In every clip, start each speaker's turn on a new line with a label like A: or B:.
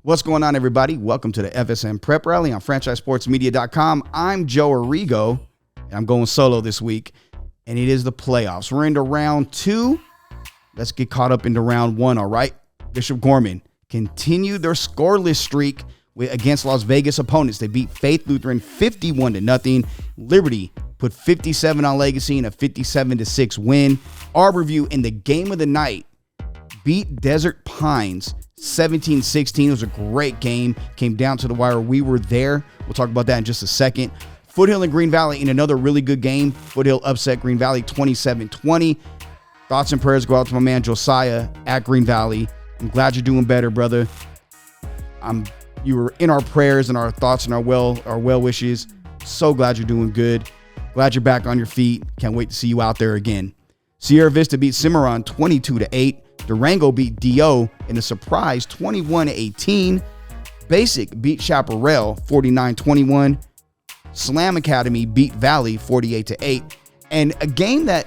A: What's going on, everybody? Welcome to the FSM Prep Rally on FranchiseSportsMedia.com. I'm Joe Arrigo, and I'm going solo this week, and it is the playoffs. We're into round 2. Let's get caught up into round 1, all right? Bishop Gorman continued their scoreless streak against Las Vegas opponents. They beat Faith Lutheran 51-0. Liberty put 57 on Legacy in a 57-6 win. Arborview in the game of the night beat Desert Pines 17-16. It was a great game. Came down to the wire. We were there. We'll talk about that in just a second. Foothill and Green Valley in another really good game. Foothill upset Green Valley 27-20. Thoughts and prayers go out to my man Josiah at Green Valley. I'm glad you're doing better, brother. You were in our prayers and our thoughts and our well wishes. So glad you're doing good. Glad you're back on your feet. Can't wait to see you out there again. Sierra Vista beat Cimarron 22-8. Durango beat D.O. in a surprise 21-18. Basic beat Chaparral 49-21. Slam Academy beat Valley 48-8. And a game that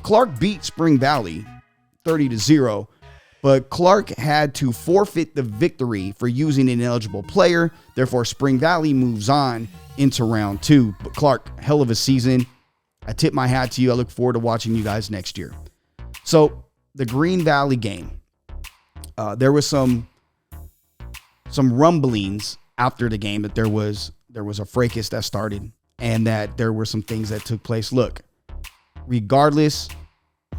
A: Clark beat Spring Valley 30-0. But Clark had to forfeit the victory for using an ineligible player. Therefore, Spring Valley moves on into round 2. But Clark, hell of a season. I tip my hat to you. I look forward to watching you guys next year. So, the Green Valley game, there was some rumblings after the game that there was a fracas that started and that there were some things that took place. Look, regardless,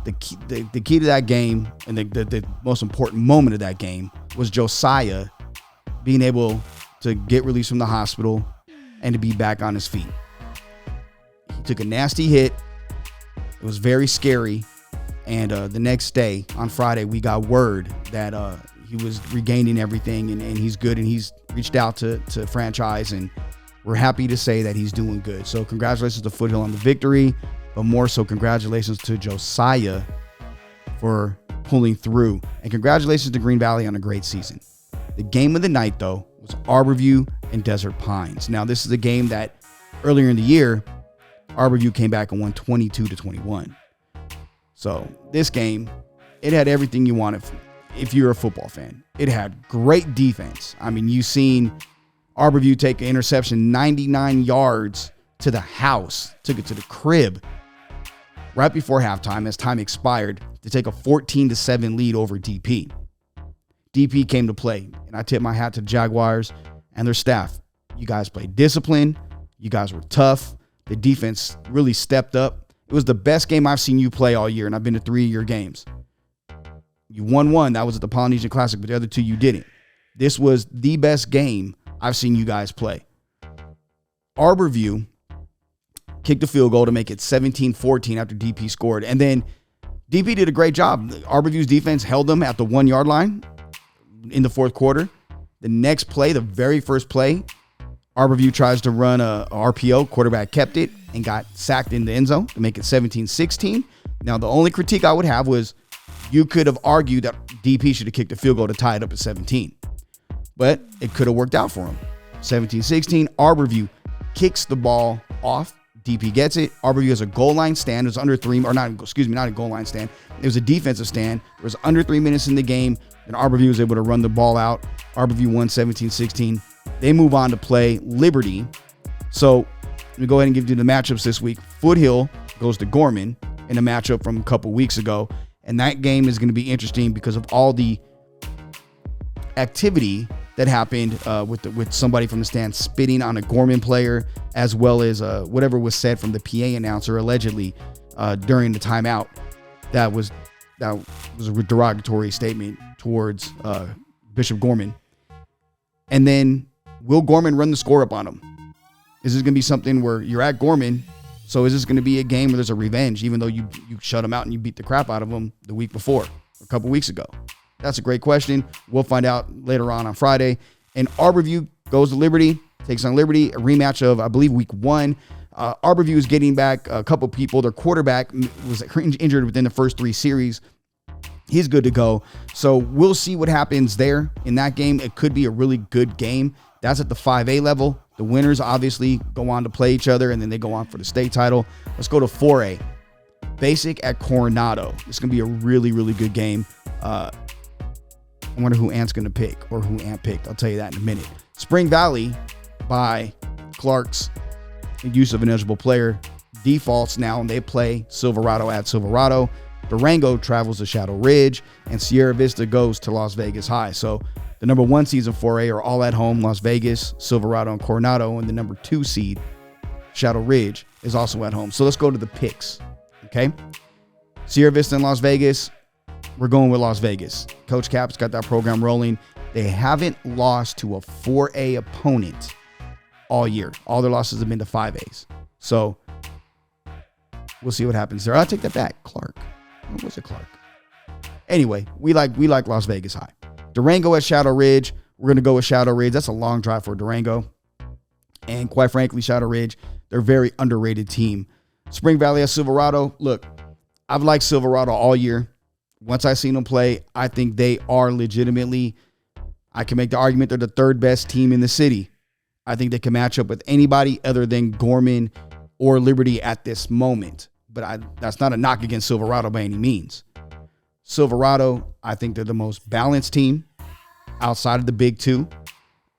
A: the key to that game and the most important moment of that game was Josiah being able to get released from the hospital and to be back on his feet. He took a nasty hit. It was very scary. And the next day, on Friday, we got word that he was regaining everything and he's good. And he's reached out to franchise, and we're happy to say that he's doing good. So congratulations to Foothill on the victory, but more so congratulations to Josiah for pulling through. And congratulations to Green Valley on a great season. The game of the night, though, was Arborview and Desert Pines. Now, this is a game that earlier in the year, Arborview came back and won 22-21. So this game, it had everything you wanted if you're a football fan. It had great defense. I mean, you've seen Arborview take an interception 99 yards to the house, took it to the crib right before halftime as time expired to take a 14-7 lead over DP. DP came to play, and I tip my hat to the Jaguars and their staff. You guys played discipline. You guys were tough. The defense really stepped up. It was the best game I've seen you play all year, and I've been to 3 of your games. You won one. That was at the Polynesian Classic, but the other 2 you didn't. This was the best game I've seen you guys play. Arborview kicked a field goal to make it 17-14 after DP scored, and then DP did a great job. Arborview's defense held them at the 1-yard line in the fourth quarter. The next play, the very first play, Arborview tries to run a RPO. Quarterback kept it and got sacked in the end zone to make it 17-16. Now, the only critique I would have was you could have argued that DP should have kicked a field goal to tie it up at 17. But it could have worked out for him. 17-16, Arborview kicks the ball off. DP gets it. Arborview has a goal line stand. It was under 3, or not a goal line stand. It was a defensive stand. It was under 3 minutes in the game, and Arborview was able to run the ball out. Arborview won 17-16. They move on to play Liberty. So let me go ahead and give you the matchups this week. Foothill goes to Gorman in a matchup from a couple weeks ago. And that game is going to be interesting because of all the activity that happened with somebody from the stand spitting on a Gorman player, as well as whatever was said from the PA announcer allegedly during the timeout. That was a derogatory statement towards Bishop Gorman. And then will Gorman run the score up on him? Is this going to be something where you're at Gorman, so is this going to be a game where there's a revenge, even though you shut him out and you beat the crap out of him the week before, a couple weeks ago? That's a great question. We'll find out later on Friday. And Arborview goes to Liberty, takes on Liberty, a rematch of, I believe, week 1. Arborview is getting back a couple people. Their quarterback was injured within the first 3 series. He's good to go. So we'll see what happens there in that game. It could be a really good game. That's at the 5A level. The winners obviously go on to play each other, and then they go on for the state title. Let's go to 4A. Basic at Coronado. It's going to be a really, really good game. I wonder who Ant's going to pick or who Ant picked. I'll tell you that in a minute. Spring Valley, by Clark's use of an eligible player, defaults now, and they play Silverado at Silverado. Durango travels to Shadow Ridge, and Sierra Vista goes to Las Vegas High. So the number 1 seeds in 4A are all at home, Las Vegas, Silverado, and Coronado, and the number 2 seed, Shadow Ridge, is also at home. So let's go to the picks, okay? Sierra Vista and Las Vegas, we're going with Las Vegas. Coach Cap's got that program rolling. They haven't lost to a 4A opponent all year. All their losses have been to 5As. So we'll see what happens there. I'll take that back. Clark. What was it, Clark? Anyway, we like Las Vegas High. Durango at Shadow Ridge. We're going to go with Shadow Ridge. That's a long drive for Durango. And quite frankly, Shadow Ridge, they're a very underrated team. Spring Valley at Silverado. Look, I've liked Silverado all year. Once I seen them play, I think they are legitimately, I can make the argument they're the 3rd best team in the city. I think they can match up with anybody other than Gorman or Liberty at this moment. But that's not a knock against Silverado by any means. Silverado, I think they're the most balanced team outside of the big 2.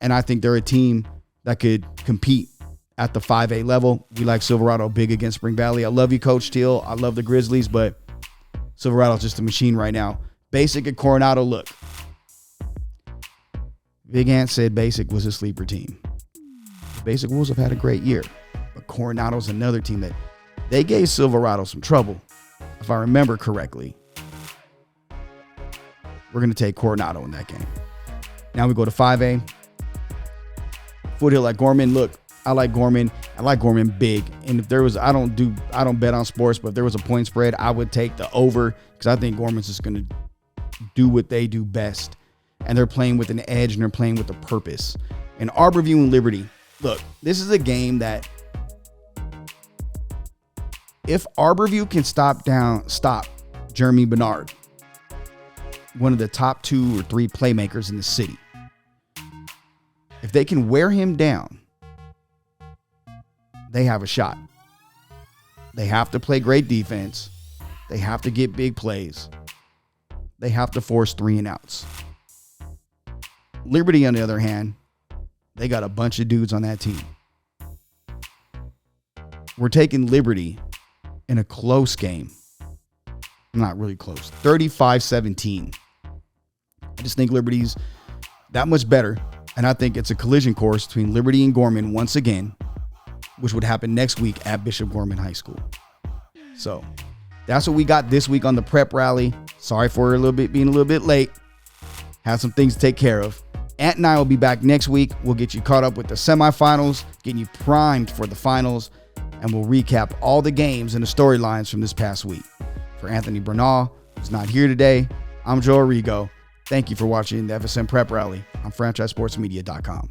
A: And I think they're a team that could compete at the 5A level. We like Silverado big against Spring Valley. I love you, Coach Steele. I love the Grizzlies, but Silverado's just a machine right now. Basic at Coronado, look. Big Ant said Basic was a sleeper team. The Basic Wolves have had a great year, but Coronado's another team that they gave Silverado some trouble, if I remember correctly. We're going to take Coronado in that game. Now we go to 5A. Foothill at Gorman. Look, I like Gorman. I like Gorman big. And if there was, I don't bet on sports, but if there was a point spread, I would take the over because I think Gorman's just going to do what they do best. And they're playing with an edge and they're playing with a purpose. And Arborview and Liberty. Look, this is a game that if Arborview can stop Jeremy Bernard, one of the top 2 or 3 playmakers in the city, if they can wear him down, they have a shot. They have to play great defense. They have to get big plays. They have to force 3 and outs. Liberty, on the other hand, they got a bunch of dudes on that team. We're taking Liberty in a close game. Not really close. 35-17. I just think Liberty's that much better. And I think it's a collision course between Liberty and Gorman once again, which would happen next week at Bishop Gorman High School. So that's what we got this week on the prep rally. Sorry for being a little bit late. Had some things to take care of. Ant and I will be back next week. We'll get you caught up with the semifinals, getting you primed for the finals, and we'll recap all the games and the storylines from this past week. For Anthony Bernal, who's not here today, I'm Joe Arrigo. Thank you for watching the FSM Prep Rally on FranchiseSportsMedia.com.